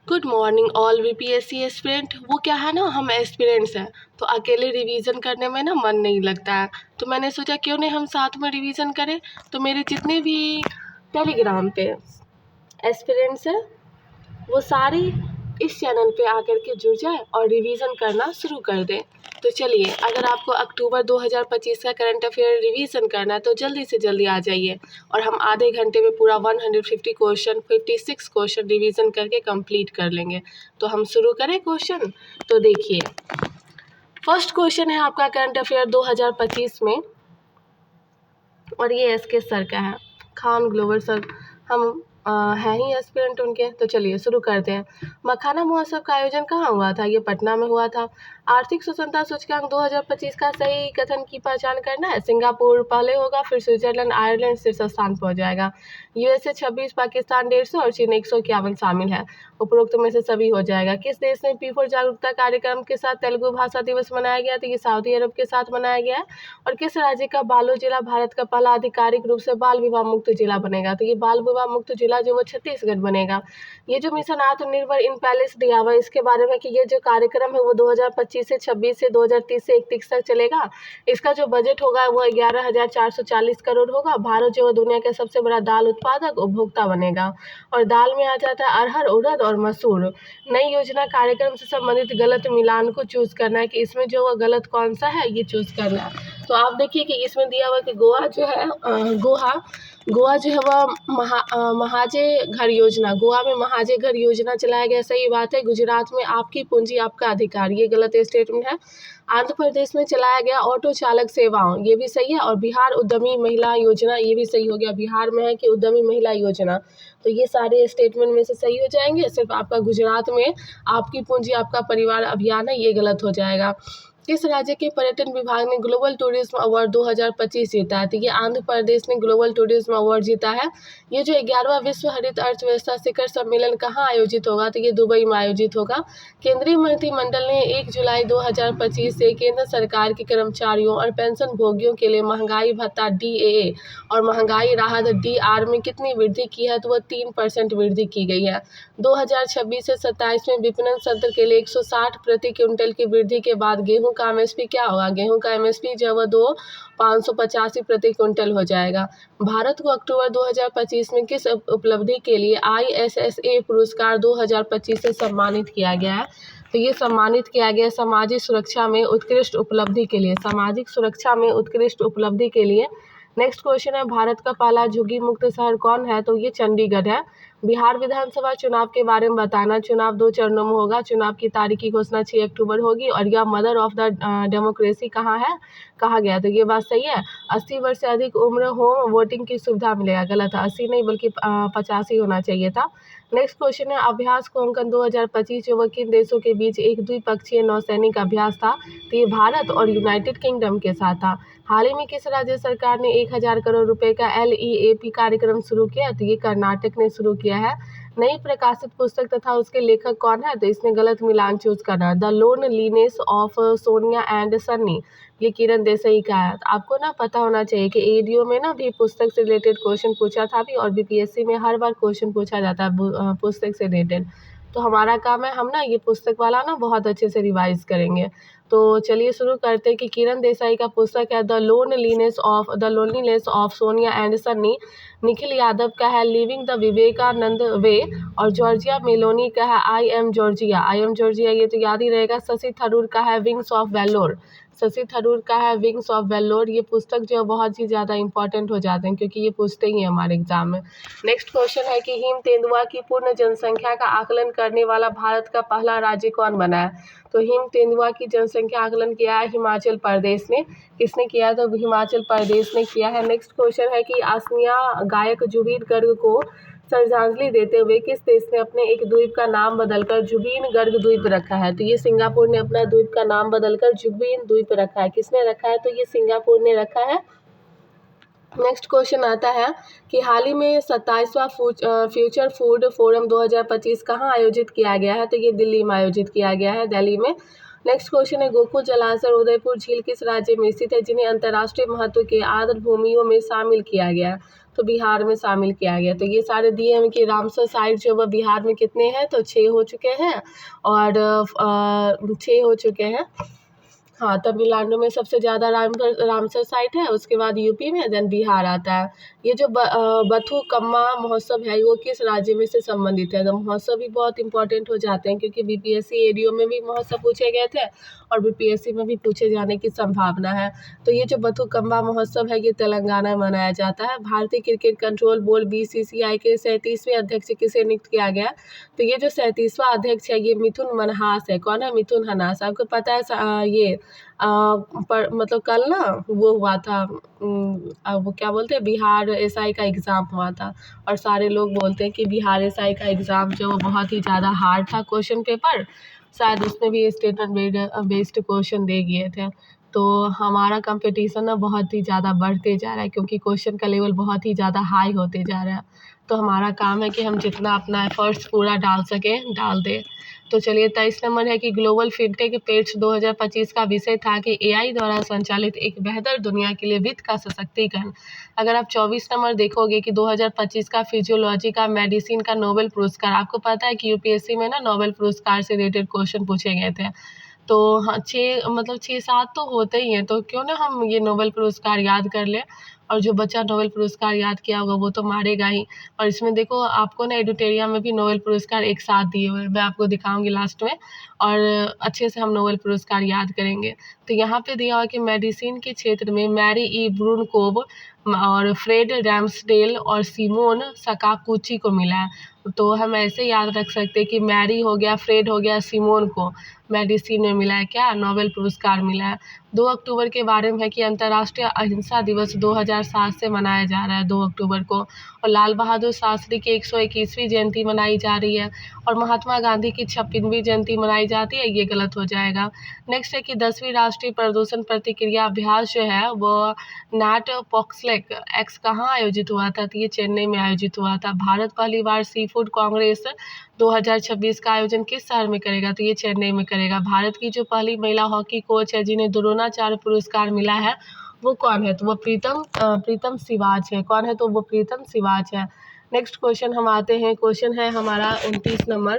Good morning all VPSC aspirant. वो क्या है ना, हम एस्पिरेंट्स हैं तो अकेले रिवीजन करने में ना मन नहीं लगता है, तो मैंने सोचा क्यों नहीं हम साथ में रिवीजन करें। तो मेरे जितने भी टेलीग्राम पे एस्पिरेंट्स हैं वो सारे इस चैनल पे आकर के जुड़ जाए और रिवीजन करना शुरू कर दें। तो चलिए, अगर आपको अक्टूबर 2025 का करंट अफेयर रिवीजन करना है तो जल्दी से जल्दी आ जाइए और हम आधे घंटे में पूरा 150 क्वेश्चन 56 क्वेश्चन रिवीजन करके कंप्लीट कर लेंगे। तो हम शुरू करें क्वेश्चन। तो देखिए, फर्स्ट क्वेश्चन है आपका करंट अफेयर 2025 में और ये एसके सर का है, खान ग्लोवर सर। हम हैं ही एस्पिरेंट उनके। तो चलिए शुरू करते हैं। मखाना महोत्सव का आयोजन कहाँ हुआ था? ये पटना में हुआ था। आर्थिक स्वतंत्रता सूचकांक 2025 का सही कथन की पहचान करना है। सिंगापुर पहले होगा, फिर स्विट्जरलैंड, आयरलैंड शीर्ष स्थान पर हो जाएगा। यूएसए 26, पाकिस्तान 150 और चीन 151 शामिल है। उपरोक्त में से सभी हो जाएगा। किस देश में P4 जागरूकता कार्यक्रम के साथ तेलुगु भाषा दिवस मनाया गया? तो ये सऊदी अरब के साथ मनाया गया है। और किस राज्य का बालोद जिला भारत का पहला आधिकारिक रूप से बाल विवाह मुक्त जिला बनेगा? तो ये बाल विवाह मुक्त जिला जो वो छत्तीसगढ़ बनेगा। ये जो मिशन आत्मनिर्भर इन पैलेस दिया हुआ है इसके बारे में कि ये जो कार्यक्रम है वो 2025 से 26 से 2030 से 31 तक चलेगा। इसका जो बजट होगा वो 11,440 करोड़ होगा। भारत जो है दुनिया का सबसे बड़ा दाल उत्पादक उपभोक्ता बनेगा। और दाल में आ जाता है अरहर, उड़द और मसूर। नई योजना कार्यक्रम से संबंधित गलत मिलान को चूज करना है कि इसमें जो गलत कौन सा है ये चूज करना है। तो आप देखिए कि इसमें दिया हुआ कि गोवा जो है गोवा जो है वह महाजे घर योजना, गोवा में महाजे घर योजना चलाया गया, सही बात है। गुजरात में आपकी पूंजी आपका अधिकार, ये गलत स्टेटमेंट है। आंध्र प्रदेश में चलाया गया ऑटो चालक सेवाओं, ये भी सही है। और बिहार उद्यमी महिला योजना, ये भी सही हो गया। बिहार में है कि उद्यमी महिला योजना, तो ये सारे स्टेटमेंट में से सही हो जाएंगे। सिर्फ आपका गुजरात में आपकी पूंजी आपका परिवार अभियान है, ये गलत हो जाएगा। किस राज्य के पर्यटन विभाग ने ग्लोबल टूरिज्म अवार्ड 2025 जीता है? तो ये आंध्र प्रदेश ने ग्लोबल टूरिज्म अवार्ड जीता है। ये जो 11वां विश्व हरित अर्थव्यवस्था शिखर सम्मेलन कहाँ आयोजित होगा? तो ये दुबई में आयोजित होगा। केंद्रीय मंत्रिमंडल ने 1 जुलाई 2025 से केंद्र सरकार के कर्मचारियों और पेंशन भोगियों के लिए महंगाई भत्ता DAA और महंगाई राहत DR में कितनी वृद्धि की है? तो वह 3% वृद्धि की गई है। 2026 से 27 में विपणन सत्र के लिए 160 प्रति क्विंटल की वृद्धि के बाद गेहूं का MSP क्या होगा? गेहूं का MSP जो है वह 585 प्रति क्विंटल हो जाएगा। भारत को अक्टूबर 2025 में किस उपलब्धि के लिए ISSA पुरस्कार 2025 से सम्मानित किया गया है? तो ये सम्मानित किया गया सामाजिक सुरक्षा में उत्कृष्ट उपलब्धि के लिए, सामाजिक सुरक्षा में उत्कृष्ट उपलब्धि के लिए। नेक्स्ट क्वेश्चन है, भारत का पहला झुग्गी मुक्त शहर कौन है? तो ये चंडीगढ़ है। बिहार विधानसभा चुनाव के बारे में बताना। चुनाव 2 चरणों में होगा। चुनाव की तारीख की घोषणा 6 अक्टूबर होगी। और यह मदर ऑफ द डेमोक्रेसी कहाँ है, कहा गया? तो ये बात सही है। 80 वर्ष से अधिक उम्र हो वोटिंग की सुविधा मिलेगा, गलत है। 80 नहीं बल्कि 85 होना चाहिए था। नेक्स्ट क्वेश्चन है, अभ्यास कोंकण 2025 जो वह किन देशों के बीच एक द्विपक्षीय नौसैनिक अभ्यास था? तो ये भारत और यूनाइटेड किंगडम के साथ था। हाल ही में किस राज्य सरकार ने 1000 करोड़ रुपए का LEAP कार्यक्रम शुरू किया? तो ये कर्नाटक ने शुरू किया है। नई प्रकाशित पुस्तक तथा उसके लेखक कौन है? तो इसमें गलत मिलान चूज करना। The loneliness of Sonia and Sunny, ये किरण देसाई का है। तो आपको ना पता होना चाहिए कि ADO में ना भी पुस्तक से रिलेटेड क्वेश्चन पूछा था भी, और BPSC में हर बार क्वेश्चन पूछा जाता है पुस्तक से रिलेटेड। तो हमारा काम है हम ना ये पुस्तक वाला ना बहुत अच्छे से रिवाइज करेंगे। तो चलिए शुरू करते हैं कि किरण देसाई का पुस्तक है the loneliness of Sonia and Sunny. Nikhil Yadav का है लिविंग द विवेकानंद वे। और जॉर्जिया मेलोनी का है आई एम जॉर्जिया, ये तो याद ही रहेगा। शशि थरूर का है विंग्स ऑफ वेलोर, शशि थरूर का है विंग्स ऑफ वेलोर। ये पुस्तक जो है बहुत ही ज़्यादा इंपॉर्टेंट हो जाते हैं क्योंकि ये पूछते ही हैं हमारे एग्जाम में। नेक्स्ट क्वेश्चन है कि हिम तेंदुआ की पूर्ण जनसंख्या का आकलन करने वाला भारत का पहला राज्य कौन बना है? तो हिम तेंदुआ की जनसंख्या आकलन किया है हिमाचल प्रदेश ने। किसने किया? तो हिमाचल प्रदेश ने किया है। नेक्स्ट क्वेश्चन है कि असमिया गायक जुबीन गर्ग को श्रद्धांजलि देते हुए किस देश ने अपने एक द्वीप का नाम बदलकर जुबीन गर्ग द्वीप रखा है? तो ये सिंगापुर ने अपना द्वीप का नाम बदलकर जुबीन द्वीप रखा है। किसने रखा है? तो ये सिंगापुर ने रखा है। नेक्स्ट क्वेश्चन आता है कि हाल ही में 27वां फ्यूचर फूड फोरम 2025 कहाँ आयोजित किया गया है? तो ये दिल्ली में आयोजित किया गया है, दिल्ली में। नेक्स्ट क्वेश्चन है, गोकुल जलाशय और उदयपुर झील किस राज्य में स्थित है जिन्हें अंतर्राष्ट्रीय महत्व के आर्द्र भूमियों में शामिल किया गया है? तो बिहार में शामिल किया गया। तो ये सारे दिए हैं कि रामसर साइट जो वह बिहार में कितने हैं, तो 6 हो चुके हैं, और 6 हो चुके हैं। हाँ, तमिलनाडु में सबसे ज़्यादा रामसर साइट है, उसके बाद यूपी में, देन बिहार आता है। ये जो बथुकम्मा महोत्सव है वो किस राज्य में से संबंधित है? तो महोत्सव भी बहुत इंपॉर्टेंट हो जाते हैं, क्योंकि बीपीएससी एडीओ में भी महोत्सव पूछे गए थे और बीपीएससी में भी पूछे जाने की संभावना है। तो ये जो बथुकम्मा महोत्सव है ये तेलंगाना में मनाया जाता है। भारतीय क्रिकेट कंट्रोल बोर्ड बीसीसीआई के 37वें अध्यक्ष किसे नियुक्त किया गया? तो ये जो 37वां अध्यक्ष है ये मिथुन मन्हास है। कौन है? मिथुन मन्हास। आपको पता है ये पर मतलब कल ना वो हुआ था, वो क्या बोलते हैं, बिहार एसआई का एग्ज़ाम हुआ था, और सारे लोग बोलते हैं कि बिहार एसआई का एग्ज़ाम जो वो बहुत ही ज़्यादा हार्ड था क्वेश्चन पेपर, शायद उसमें भी स्टेटमेंट बेस्ड क्वेश्चन दे गए थे। तो हमारा कंपटीशन ना बहुत ही ज़्यादा बढ़ते जा रहा है, क्योंकि क्वेश्चन का लेवल बहुत ही ज़्यादा हाई होते जा रहा है। तो हमारा काम है कि हम जितना अपना एफर्ट्स पूरा डाल सकें डाल दें। तो चलिए 23 नंबर है कि ग्लोबल फिनटेक पेट्स 2025 का विषय था कि एआई द्वारा संचालित एक बेहतर दुनिया के लिए वित्त का सशक्तिकरण। अगर आप 24 नंबर देखोगे कि 2025 का फिजियोलॉजी का मेडिसिन का नोबेल पुरस्कार, आपको पता है कि यूपीएससी में ना नोबेल पुरस्कार से रिलेटेड क्वेश्चन पूछे गए थे। तो हाँ, 6-7 तो होते ही हैं, तो क्यों ना हम ये नोबेल पुरस्कार याद कर लें, और जो बच्चा नोबेल पुरस्कार याद किया होगा वो तो मारेगा ही। और इसमें देखो आपको ना एडुटेरिया में भी नोबेल पुरस्कार एक साथ दिए हुए हैं, मैं आपको दिखाऊंगी लास्ट में, और अच्छे से हम नोबेल पुरस्कार याद करेंगे। तो यहाँ पे दिया हुआ कि मेडिसिन के क्षेत्र में मैरी ई ब्रूनकोव और फ्रेड रैम्सडेल और सिमोन सकाकुची को मिला है। तो हम ऐसे याद रख सकते हैं कि मैरी हो गया, फ्रेड हो गया, सिमोन को मेडिसिन में मिला है क्या? नोबेल पुरस्कार मिला है। 2 अक्टूबर के बारे में है कि अंतर्राष्ट्रीय अहिंसा दिवस 2007 से मनाया जा रहा है 2 अक्टूबर को, और लाल बहादुर शास्त्री की 121वीं जयंती मनाई जा रही है, और महात्मा गांधी की 56वीं जयंती मनाई जाती है, ये गलत हो जाएगा। नेक्स्ट है कि 10वीं राष्ट्रीय प्रदूषण प्रतिक्रिया अभ्यास जो है वो नाट पॉक्सलेक एक्स कहाँ आयोजित हुआ था? तो ये चेन्नई में आयोजित हुआ था। भारत पहली बार सी फूड कांग्रेस 2026 का आयोजन किस शहर में करेगा? तो ये चेन्नई में करेगा। भारत की जो पहली महिला हॉकी कोच है जिन्हें द्रोणाचार्य पुरस्कार मिला है वो कौन है? तो वो प्रीतम सिवाच है। कौन है? तो वो प्रीतम सिवाच है। नेक्स्ट क्वेश्चन हम आते हैं, क्वेश्चन है हमारा 29 नंबर।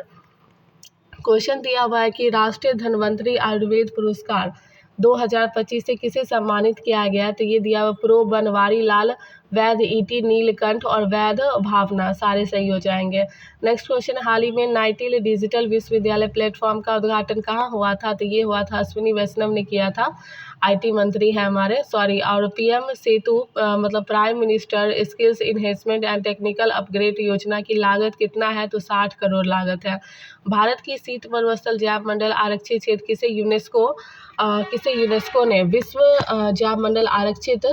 क्वेश्चन दिया हुआ है कि राष्ट्रीय धन्वंतरी आयुर्वेद पुरस्कार 2025 से किसे सम्मानित किया गया? तो ये दिया हुआ प्रो बनवारी लाल, वैध ईटी नीलकंठ और वैध भावना, सारे सही हो जाएंगे। नेक्स्ट क्वेश्चन, हाल ही में नाइटिल डिजिटल विश्वविद्यालय प्लेटफॉर्म का उद्घाटन कहाँ हुआ था? तो ये हुआ था, अश्विनी वैष्णव ने किया था, आईटी मंत्री है हमारे, सॉरी। और पीएम सेतु मतलब prime minister skills enhancement and technical upgrade योजना की लागत कितना है? तो 60 करोड़ लागत है। भारत की शीत मरुस्थल जैव मंडल आरक्षित क्षेत्र किसे यूनेस्को ने विश्व जैव मंडल आरक्षित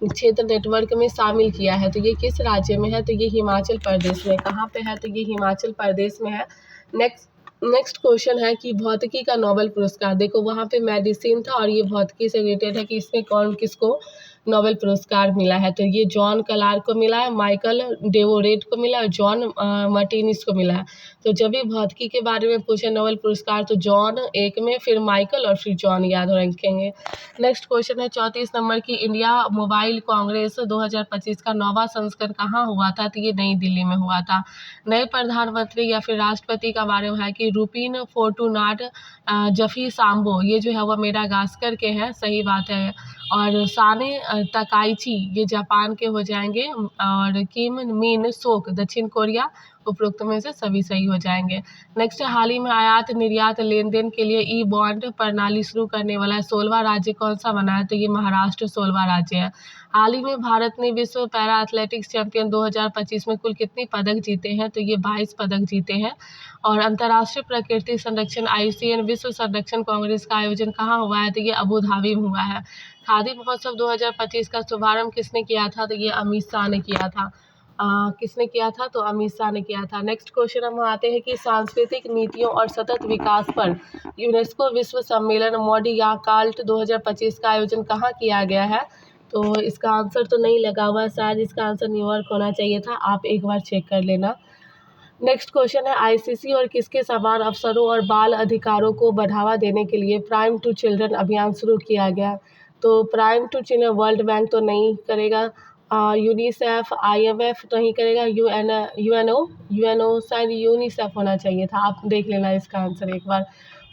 क्षेत्र नेटवर्क में शामिल किया है? तो ये किस राज्य में है? तो ये हिमाचल प्रदेश में। कहाँ पे है? तो ये हिमाचल प्रदेश में है। नेक्स्ट क्वेश्चन है कि भौतिकी का नोबेल पुरस्कार, देखो वहाँ पे मेडिसिन था और ये भौतिकी से रिलेटेड है कि इसमें कौन किसको नोबेल पुरस्कार मिला है? तो ये जॉन कलार को मिला है, माइकल डेवोरेट को मिला है, जॉन मार्टिनिस को मिला है। तो जब भी भौतिकी के बारे में पूछे नोबेल पुरस्कार तो जॉन एक में, फिर माइकल और फिर जॉन याद रखेंगे। नेक्स्ट क्वेश्चन है 34 नंबर की, इंडिया मोबाइल कांग्रेस 2025 का 9वां संस्करण कहाँ हुआ था? तो ये नई दिल्ली में हुआ था। नए प्रधानमंत्री या फिर राष्ट्रपति का बारे में है कि रूपिन फोर्टुनाट जफी सांबो, ये जो है वह मेडागास्कर के हैं, सही बात है। और साने तकाइची ये जापान के हो जाएंगे, और किम मिन सोक दक्षिण कोरिया, उपरोक्त में से सभी सही हो जाएंगे। नेक्स्ट, हाल ही में आयात निर्यात लेन देन के लिए ई बॉन्ड प्रणाली शुरू करने वाला 16वां राज्य कौन सा बना है? तो ये महाराष्ट्र 16वां राज्य है। हाल ही में भारत ने विश्व पैरा एथलेटिक्स चैंपियन 2025 में कुल कितने पदक जीते हैं? तो ये 22 पदक जीते हैं। और अंतर्राष्ट्रीय प्रकृति संरक्षण IUCN विश्व संरक्षण कांग्रेस का आयोजन कहाँ हुआ है? तो ये अबू धाबी में हुआ है। खादी महोत्सव 2025 का शुभारंभ किसने किया था? तो ये अमित शाह ने किया था। किसने किया था? तो अमित शाह ने किया था। नेक्स्ट क्वेश्चन हम आते हैं कि सांस्कृतिक नीतियों और सतत विकास पर यूनेस्को विश्व सम्मेलन मॉडियाकाल्ट 2025 का आयोजन कहाँ किया गया है? तो इसका आंसर तो नहीं लगा हुआ है, शायद इसका आंसर न्यूयॉर्क होना चाहिए था, आप एक बार चेक कर लेना। नेक्स्ट क्वेश्चन है, आईसीसी और किसके समान अवसरों और बाल अधिकारों को बढ़ावा देने के लिए प्राइम टू चिल्ड्रन अभियान शुरू किया गया? तो prime to children world bank तो नहीं करेगा, यूनिसेफ, IMF नहीं करेगा, यूएनओ शायद यूनिसेफ होना चाहिए था। आप देख लेना इसका आंसर एक बार।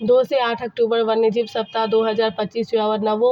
2 से 8 अक्टूबर वन्यजीव सप्ताह 2025 जो है और नमो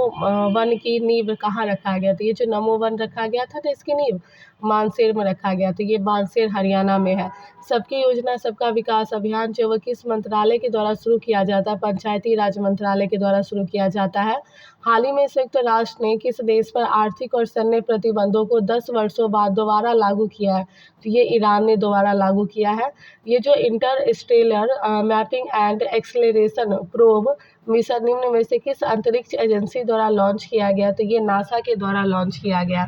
वन की नींव कहाँ रखा गया? तो ये जो नमो वन रखा गया था ना, इसकी नींव मानसेर में रखा गया। तो ये मानसेर हरियाणा में है। सबकी योजना सबका विकास अभियान जो है वो किस मंत्रालय के द्वारा शुरू किया जाता है? पंचायती राज मंत्रालय के द्वारा शुरू किया जाता है। हाल ही में संयुक्त राष्ट्र ने किस देश पर आर्थिक और सैन्य प्रतिबंधों को 10 वर्षों बाद दोबारा लागू किया है? तो ये ईरान ने दोबारा लागू किया है। ये जो Interstellar mapping and acceleration probe mission निम्न में से किस अंतरिक्ष एजेंसी द्वारा लॉन्च किया गया? तो ये नासा के द्वारा लॉन्च किया गया।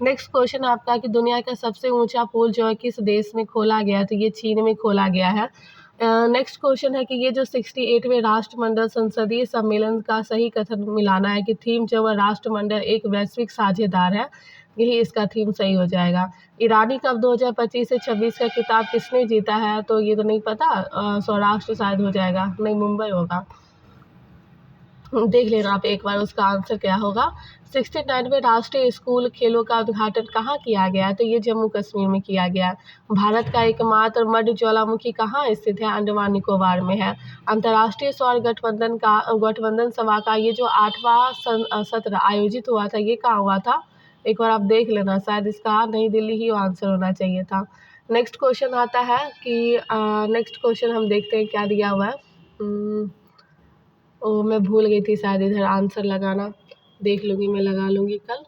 नेक्स्ट क्वेश्चन आपका कि दुनिया का सबसे ऊंचा पुल जो है किस देश में खोला गया है? तो ये चीन में खोला गया है। नेक्स्ट क्वेश्चन है कि ये जो 68वें राष्ट्रमंडल संसदीय सम्मेलन का सही कथन मिलाना है कि थीम जो है राष्ट्रमंडल एक वैश्विक साझेदार है, यही इसका थीम सही हो जाएगा। ईरानी कप 2025 से 26 का खिताब किसने जीता है? तो ये तो नहीं पता, सौराष्ट्र शायद हो जाएगा, नहीं मुंबई होगा। देख लेना आप एक बार उसका आंसर क्या होगा। 69वें राष्ट्रीय स्कूल खेलों का उद्घाटन कहाँ किया गया है? तो ये जम्मू कश्मीर में किया गया है। भारत का एकमात्र मध्य ज्वालामुखी कहाँ स्थित है? अंडमान निकोबार में है। अंतर्राष्ट्रीय सौर गठबंधन सभा का ये जो 8वां सत्र आयोजित हुआ था, ये कहाँ हुआ था? एक बार आप देख लेना, शायद इसका नई दिल्ली ही आंसर होना चाहिए था। नेक्स्ट क्वेश्चन आता है कि नेक्स्ट क्वेश्चन हम देखते हैं क्या दिया हुआ है। मैं भूल गई थी शायद इधर आंसर लगाना, देख लूँगी, मैं लगा लूँगी कल।